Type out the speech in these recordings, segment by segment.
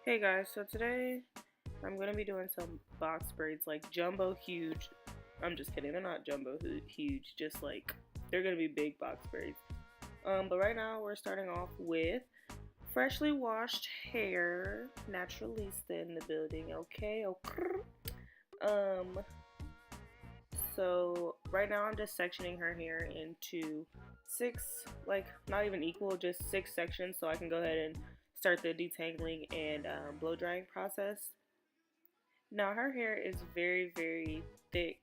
Hey guys, so today I'm gonna be doing some box braids, like jumbo huge. I'm just kidding, they're not jumbo huge, just like they're gonna be big box braids. But right now we're starting off with freshly washed hair, naturalista in the building. Okay, okay. Um, so right now I'm just sectioning her hair into six, like not even equal, just six sections, so I can go ahead and start the detangling and blow drying process. Now her hair is very thick,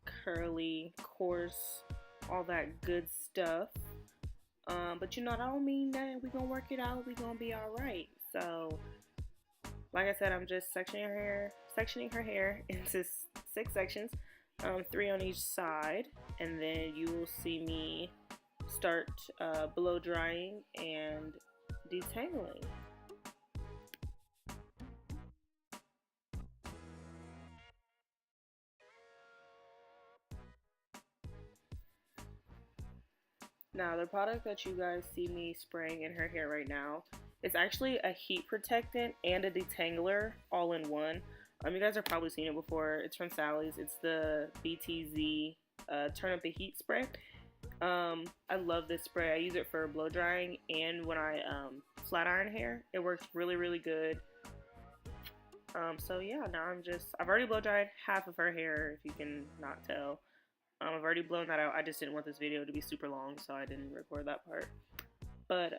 curly, coarse, all that good stuff. But you know, that don't mean that we gonna work it out. We gonna be all right. So, like I said, I'm just sectioning her hair into six sections, three on each side, and then you will see me start blow drying and detangling. Now, the product that you guys see me spraying in her hair right now is actually a heat protectant and a detangler all in one. You guys have probably seen it before. It's from Sally's. It's the BTZ Turn Up the Heat spray. I love this spray. I use it for blow drying and when I flat iron hair. It works really good. So yeah, now I've already blow dried half of her hair, if you can not tell. I've already blown that out. I just didn't want this video to be super long, so I didn't record that part. But,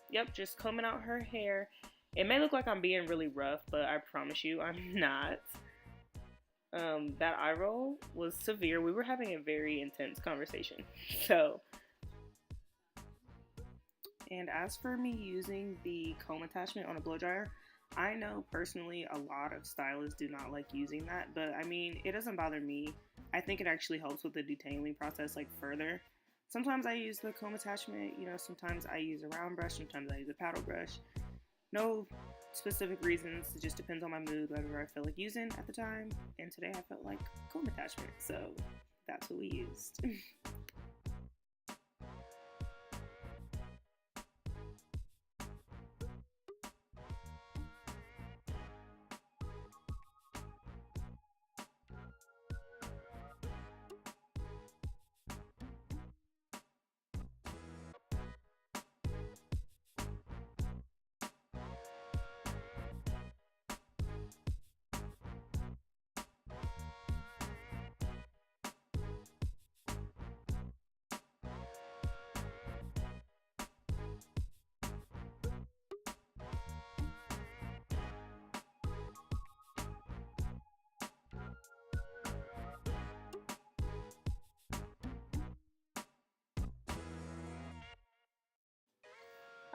yep, just combing out her hair. It may look like I'm being really rough, but I promise you I'm not. That eye roll was severe. We were having a very intense conversation. So, and as for me using the comb attachment on a blow dryer, I know personally a lot of stylists do not like using that, but I mean, it doesn't bother me. I think it actually helps with the detangling process like further. Sometimes I use the comb attachment, you know, sometimes I use a round brush, sometimes I use a paddle brush. No specific reasons, it just depends on my mood, whatever I feel like using at the time. And today I felt like comb attachment, so that's what we used.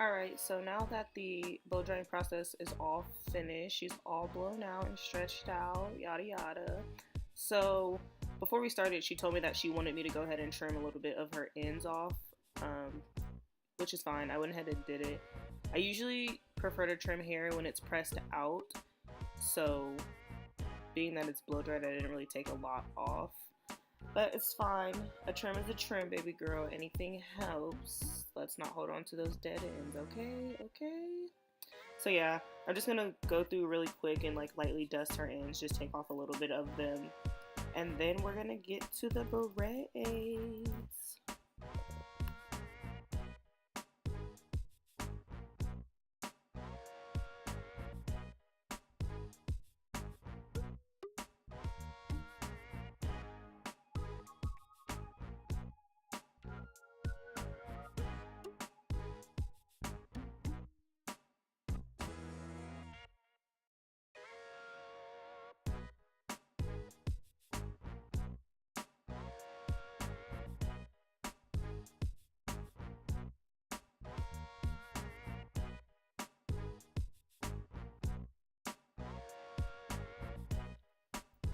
Alright, so now that the blow drying process is all finished, she's all blown out and stretched out, yada yada. So before we started, she told me that she wanted me to go ahead and trim a little bit of her ends off, which is fine. I went ahead and did it. I usually prefer to trim hair when it's pressed out, so being that it's blow dried, I didn't really take a lot off. But it's fine. A trim is a trim, baby girl. Anything helps. Let's not hold on to those dead ends, okay? Okay? So yeah, I'm just gonna go through really quick and like lightly dust her ends, just take off a little bit of them. And then we're gonna get to the braids.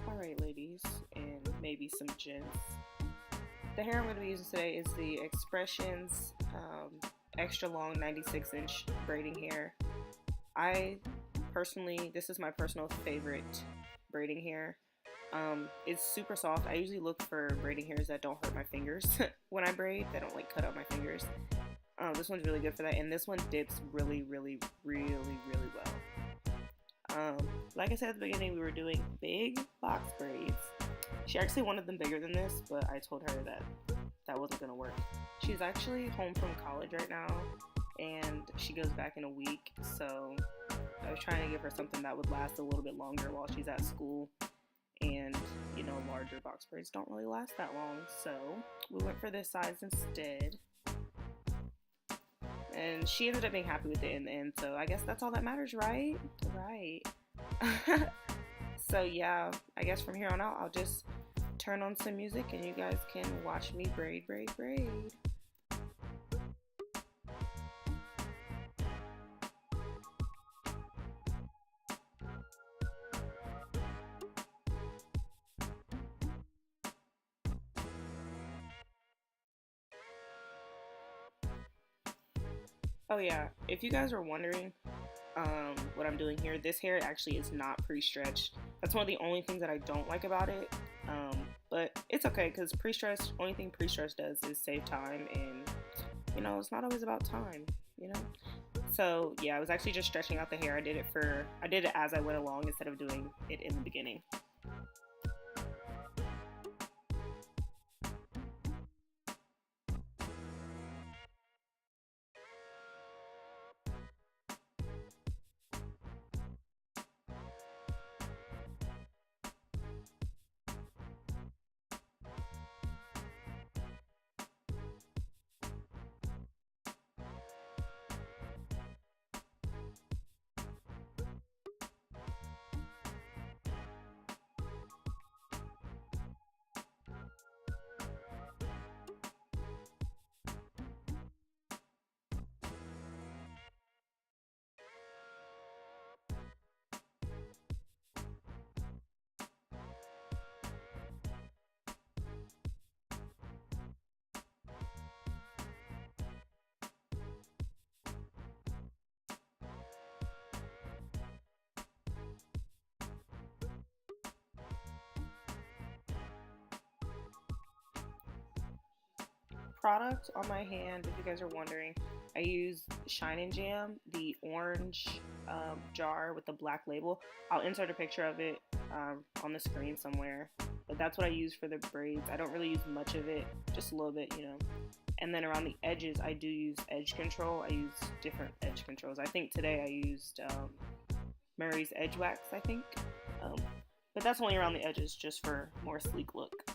Alright, ladies, and maybe some gents. The hair I'm going to be using today is the Expressions extra long 96-inch braiding hair. This is my personal favorite braiding hair. It's super soft. I usually look for braiding hairs that don't hurt my fingers when I braid. They don't like cut up my fingers. This one's really good for that, and this one dips really well. Um, like I said at the beginning, we were doing big box braids. She actually wanted them bigger than this, but I told her that that wasn't gonna work. She's actually home from college right now, and she goes back in a week, so I was trying to give her something that would last a little bit longer while she's at school. And you know, larger box braids don't really last that long, so we went for this size instead. And she ended up being happy with it in the end, so I guess that's all that matters, right? Right. So yeah, I guess from here on out, I'll just turn on some music and you guys can watch me braid, braid, braid. Oh yeah, if you guys were wondering what I'm doing here, this hair actually is not pre-stretched. That's one of the only things that I don't like about it. But it's okay because pre-stretch, only thing pre-stretch does is save time, and you know, it's not always about time, you know. So yeah, I was actually just stretching out the hair. I did it as I went along instead of doing it in the beginning. Product on my hand, if you guys are wondering, I use Shine and Jam, the orange jar with the black label. I'll insert a picture of it on the screen somewhere. But that's what I use for the braids. I don't really use much of it, just a little bit, you know. And then around the edges, I do use edge control. I use different edge controls. I think today I used Murray's Edge Wax, I think. Um, but that's only around the edges, just for more sleek look.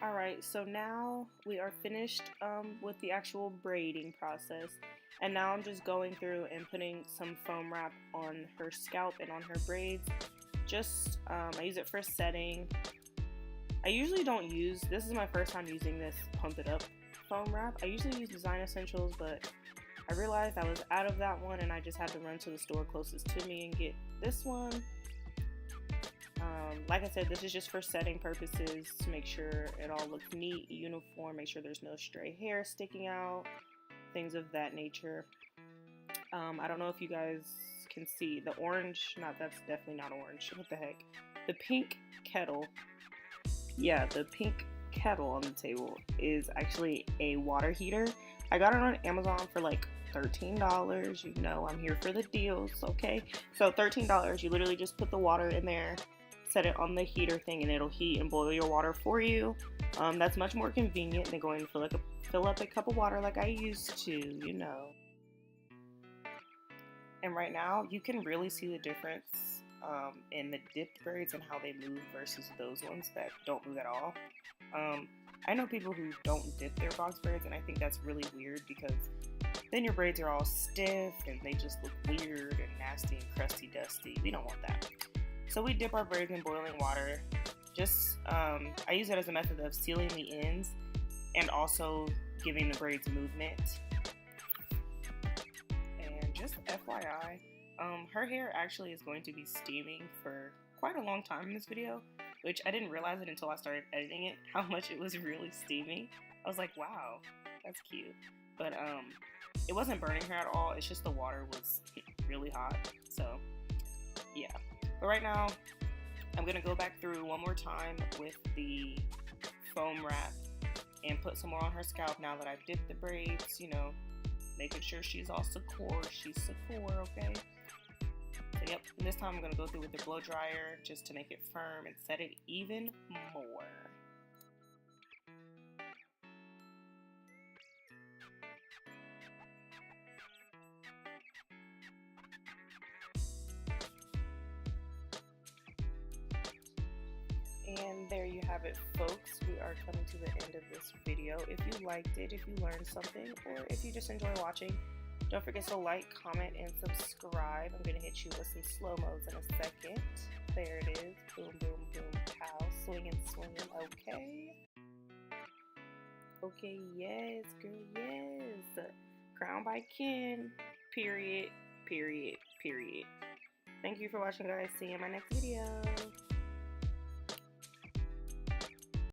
Alright, so now we are finished with the actual braiding process, and now I'm just going through and putting some foam wrap on her scalp and on her braids. Just, I use it for setting. I usually don't use, this is my first time using this Pump It Up foam wrap. I usually use Design Essentials, but I realized I was out of that one and I just had to run to the store closest to me and get this one. Like I said, this is just for setting purposes to make sure it all looks neat, uniform, make sure there's no stray hair sticking out, things of that nature. I don't know if you guys can see the orange, that's definitely not orange, what the heck, the pink kettle. Yeah, the pink kettle on the table is actually a water heater. I got it on Amazon for like $13. You know I'm here for the deals, okay? So $13, you literally just put the water in there, set it on the heater thing, and it'll heat and boil your water for you. That's much more convenient than going to fill up a cup of water like I used to, you know. And right now, you can really see the difference in the dipped braids and how they move versus those ones that don't move at all. I know people who don't dip their box braids, and I think that's really weird because then your braids are all stiff and they just look weird and nasty and crusty dusty. We don't want that. So we dip our braids in boiling water. Just, I use it as a method of sealing the ends and also giving the braids movement. And just FYI, her hair actually is going to be steaming for quite a long time in this video, which I didn't realize it until I started editing it, how much it was really steaming. I was like, wow, that's cute. But it wasn't burning her at all, it's just the water was really hot, so yeah. But right now, I'm going to go back through one more time with the foam wrap and put some more on her scalp now that I've dipped the braids, you know, making sure she's all secure, okay? So yep, and this time I'm going to go through with the blow dryer just to make it firm and set it even more. And there you have it, folks. We are coming to the end of this video. If you liked it, if you learned something, or if you just enjoy watching, don't forget to like, comment, and subscribe. I'm going to hit you with some slow-mos in a second. There it is. Boom, boom, boom, pow. Swinging, swinging. Okay. Okay, yes, girl, yes. Crown by Ken. Period, period, period. Thank you for watching, guys. See you in my next video.